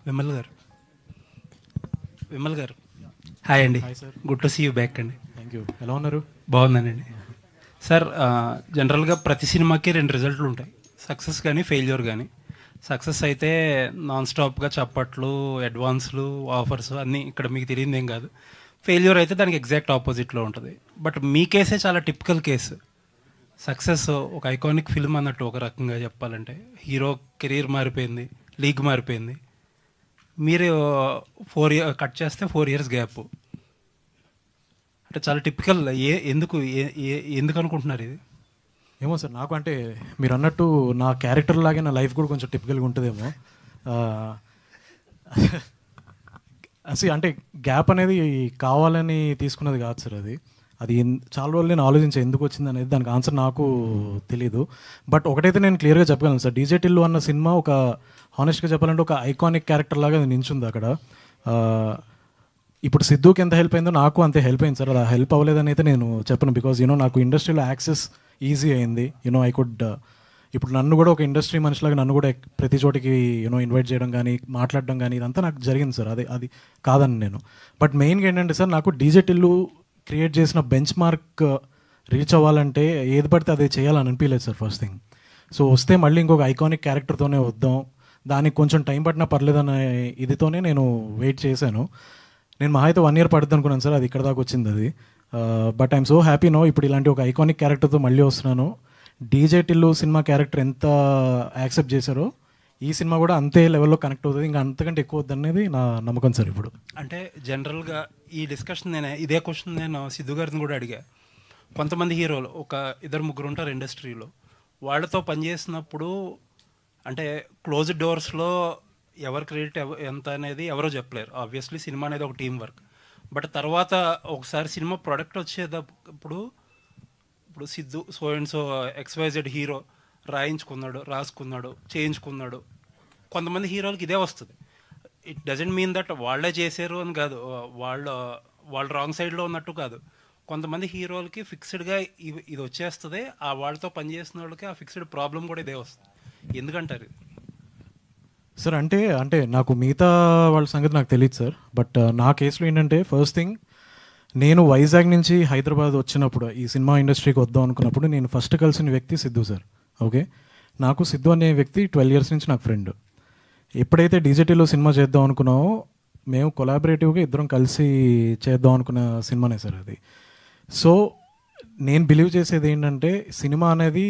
విమల్ గారు హాయ్ అండి. Hi sir. Good to see you back అండి. Thank you. ఎలా ఉన్నారు? బాగున్నానండి. సార్, జనరల్గా ప్రతి సినిమాకి రెండు రిజల్ట్లు ఉంటాయి, సక్సెస్ కానీ ఫెయిల్యూర్ కానీ. సక్సెస్ అయితే నాన్ స్టాప్గా చప్పట్లు, అడ్వాన్స్లు, ఆఫర్స్ అన్నీ ఇక్కడ మీకు తెలియదు ఏం కాదు. ఫెయిల్యూర్ అయితే దానికి ఎగ్జాక్ట్ ఆపోజిట్లో ఉంటుంది. బట్ మీ కేసే చాలా టిపికల్ కేసు. సక్సెస్ ఒక ఐకానిక్ ఫిల్మ్ అన్నట్టు, ఒక రకంగా చెప్పాలంటే హీరో కెరీర్ మారిపోయింది, లీగ్ మారిపోయింది. మీరు 4 years కట్ చేస్తే 4 years గ్యాప్. అంటే చాలా టిపికల్. ఎందుకు అనుకుంటున్నారు ఇది? ఏమో సార్, నాకు అంటే మీరు అన్నట్టు నా క్యారెక్టర్ లాగే నా లైఫ్ కూడా కొంచెం టిపికల్గా ఉంటుందేమో. అంటే గ్యాప్ అనేది కావాలని తీసుకున్నది కాదు సార్. అది చాలా రోజులు నేను ఆలోచించే ఎందుకు వచ్చింది అనేది, దానికి ఆన్సర్ నాకు తెలీదు. బట్ ఒకటైతే నేను క్లియర్గా చెప్పగలను సార్, డీజే టిల్లు అన్న సినిమా ఒక హానెస్ట్గా చెప్పాలంటే ఒక ఐకానిక్ క్యారెక్టర్ లాగా అది నించుంది అక్కడ. ఇప్పుడు సిద్ధుకి ఎంత హెల్ప్ అయిందో నాకు అంతే హెల్ప్ అయింది సార్. అది హెల్ప్ అవ్వలేదని అయితే నేను చెప్పను, బికాజ్ నాకు ఇండస్ట్రీలో యాక్సెస్ ఈజీ అయింది. ఐ కుడ్ ఇప్పుడు నన్ను కూడా ఒక ఇండస్ట్రీ మనిషిలాగా నన్ను కూడా ప్రతి చోటికి ఇన్వైట్ చేయడం కానీ మాట్లాడడం కానీ ఇదంతా నాకు జరిగింది సార్. అది కాదని నేను. బట్ మెయిన్గా ఏంటంటే సార్, నాకు డీజే టిల్లు క్రియేట్ చేసిన బెంచ్ మార్క్ రీచ్ అవ్వాలంటే ఏది పడితే అదే చేయాలని అనిపించలేదు సార్ ఫస్ట్ థింగ్. సో వస్తే మళ్ళీ ఇంకొక ఐకానిక్ క్యారెక్టర్తోనే వద్దాం, దానికి కొంచెం టైం పట్టినా పర్లేదన్న ఇదితోనే నేను వెయిట్ చేశాను. నేను మహా అయితే 1 year పడుతుంది అనుకున్నాను సార్, అది ఇక్కడ దాకా వచ్చింది అది. But I'm so happy no, ఇప్పుడు ఇలాంటి ఒక ఐకానిక్ క్యారెక్టర్తో మళ్ళీ వస్తున్నాను. డీజే టిల్లు సినిమా క్యారెక్టర్ ఎంత యాక్సెప్ట్ చేశారో ఈ సినిమా కూడా అంతే లెవెల్లో కనెక్ట్ అవుతుంది, ఇంకా అంతకంటే ఎక్కువ వద్దనేది నా నమ్మకం సార్. ఇప్పుడు అంటే జనరల్గా ఈ డిస్కషన్ ఇదే క్వశ్చన్ నేను సిద్ధు గారిని కూడా అడిగా. కొంతమంది హీరోలు ఒక 2-3 ఉంటారు ఇండస్ట్రీలో, వాళ్ళతో పనిచేసినప్పుడు అంటే క్లోజ్డ్ డోర్స్లో ఎవరు క్రెడిట్ ఎంత అనేది ఎవరో చెప్పలేరు. ఆబ్వియస్లీ సినిమా అనేది ఒక టీం వర్క్. బట్ తర్వాత ఒకసారి సినిమా ప్రొడక్ట్ వచ్చేటప్పుడు ఇప్పుడు Siddhu so and so XYZ hero రాసుకున్నాడు, చేయించుకున్నాడు. కొంతమంది హీరోలకి ఇదే వస్తుంది. ఇట్ డజంట్ మీన్ దట్ వాళ్ళే చేశారు అని కాదు, వాళ్ళు రాంగ్ సైడ్లో ఉన్నట్టు కాదు. కొంతమంది హీరోలకి ఫిక్స్డ్గా ఇది వచ్చేస్తుంది, ఆ వాళ్ళతో పనిచేసిన వాళ్ళకి ఆ ఫిక్స్డ్ ప్రాబ్లం కూడా ఇదే వస్తుంది. ఎందుకంటారు సార్? అంటే నాకు మిగతా వాళ్ళ సంగతి నాకు తెలియదు సార్. బట్ నా కేసులో ఏంటంటే, ఫస్ట్ థింగ్, నేను వైజాగ్ నుంచి హైదరాబాద్ వచ్చినప్పుడు ఈ సినిమా ఇండస్ట్రీకి వద్దాం అనుకున్నప్పుడు నేను ఫస్ట్ కలిసిన వ్యక్తి సిద్ధు సార్. ఓకే, నాకు సిద్ధు అనే వ్యక్తి 12 years నుంచి నాకు ఫ్రెండ్. ఎప్పుడైతే డీజేటీలో సినిమా చేద్దాం అనుకున్నామో, మేము కొలాబరేటివ్గా ఇద్దరం కలిసి చేద్దాం అనుకున్న సినిమానే సార్ అది. సో నేను బిలీవ్ చేసేది ఏంటంటే, సినిమా అనేది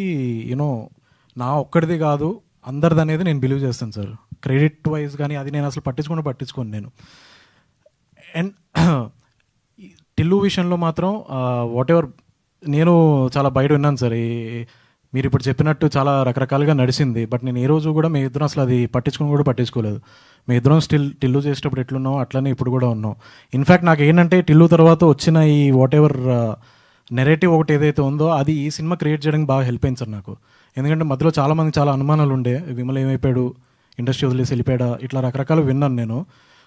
నా ఒక్కడిది కాదు, అందరిది అనేది నేను బిలీవ్ చేస్తాను సార్. క్రెడిట్ వైజ్ కానీ అది నేను అసలు పట్టించుకోను నేను. అండ్ టిల్లు విషయంలో మాత్రం వాట్ ఎవర్, నేను చాలా బయట విన్నాను సార్. మీరు ఇప్పుడు చెప్పినట్టు చాలా రకరకాలుగా నడిచింది. బట్ నేను ఏ రోజు కూడా మీ ఇద్దరం అసలు అది పట్టించుకోలేదు. మీ ఇద్దరం స్టిల్ టిల్లు చేసేటప్పుడు ఎట్లున్నాం అట్లనే ఇప్పుడు కూడా ఉన్నాం. ఇన్ఫ్యాక్ట్ నాకు ఏంటంటే, టిల్లు తర్వాత వచ్చిన ఈ వాట్ ఎవర్ నెరేటివ్ ఒకటి ఏదైతే ఉందో అది ఈ సినిమా క్రియేట్ చేయడానికి బాగా హెల్ప్ అయింది సార్ నాకు. ఎందుకంటే మధ్యలో చాలామంది చాలా అనుమానాలు ఉండే, విమల్ ఏమైపోయాడు, ఇండస్ట్రీ వదిలేసి వెళ్ళిపోయాడా, ఇట్లా రకరకాలు విన్నాను నేను.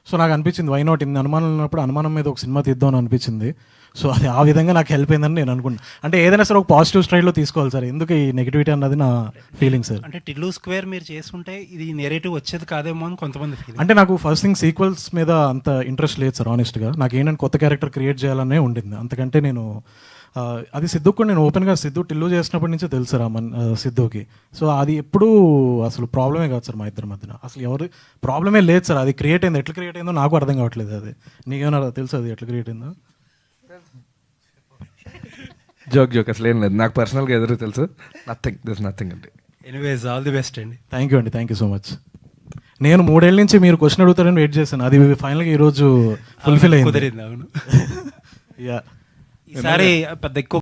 సో నాకు అనిపించింది, వై నాట్, ఇన్ని అనుమానాలు ఉన్నప్పుడు అనుమానం మీద ఒక సినిమా తీద్దామని అనిపించింది. సో అది ఆ విధంగా నాకు హెల్ప్ అయిందని నేను అనుకుంటున్నాను. అంటే ఏదైనా సరే ఒక పాజిటివ్ స్ట్రైల్లో తీసుకోవాలి సార్, ఎందుకు ఈ నెగిటివిటీ అన్నది నా ఫీలింగ్ సార్. అంటే టిల్లు స్క్వేర్ మీరు చేసుకుంటే ఇది నెరేటివ్ వచ్చేది కాదేమో అని కొంతమంది ఫీలింగ్. అంటే నాకు ఫస్ట్ థింగ్ సీక్వెల్స్ మీద అంత ఇంట్రెస్ట్ లేదు సార్ ఆనెస్ట్గా. నాకు ఏంటంటే కొత్త క్యారెక్టర్ క్రియేట్ చేయాలనే ఉండింది. అంతకంటే నేను అది సిద్ధుకు కూడా నేను ఓపెన్గా సిద్ధు టిల్లు చేసినప్పటి నుంచే తెలుసు సార్ సిద్ధుకి. సో అది ఎప్పుడూ అసలు ప్రాబ్లమే కాదు సార్ మా ఇద్దరి మధ్యన, అసలు ఎవరు ప్రాబ్లమే లేదు సార్. అది క్రియేట్ అయింది, ఎట్లా క్రియేట్ అయిందో నాకు అర్థం కావట్లేదు. అది నీకేమైనా తెలుసు అది ఎట్లా క్రియేట్ అయిందో? జోక్ అసలు ఏం లేదు, నాకు పర్సనల్గా ఎదురు తెలుసు. నథింగ్ అండి. ఎనీవేస్, ఆల్ ది బెస్ట్ అండి. Thank you so much. నేను 3 ఏళ్ళ నుంచి మీరు క్వశ్చన్ అడుగుతారని వెయిట్ చేశాను, అది ఫైనల్గా ఈరోజు ఫుల్ఫిల్ అయింది. కుదిరింది. అవును. యా, ఈసారి పెద్ద ఎక్కువ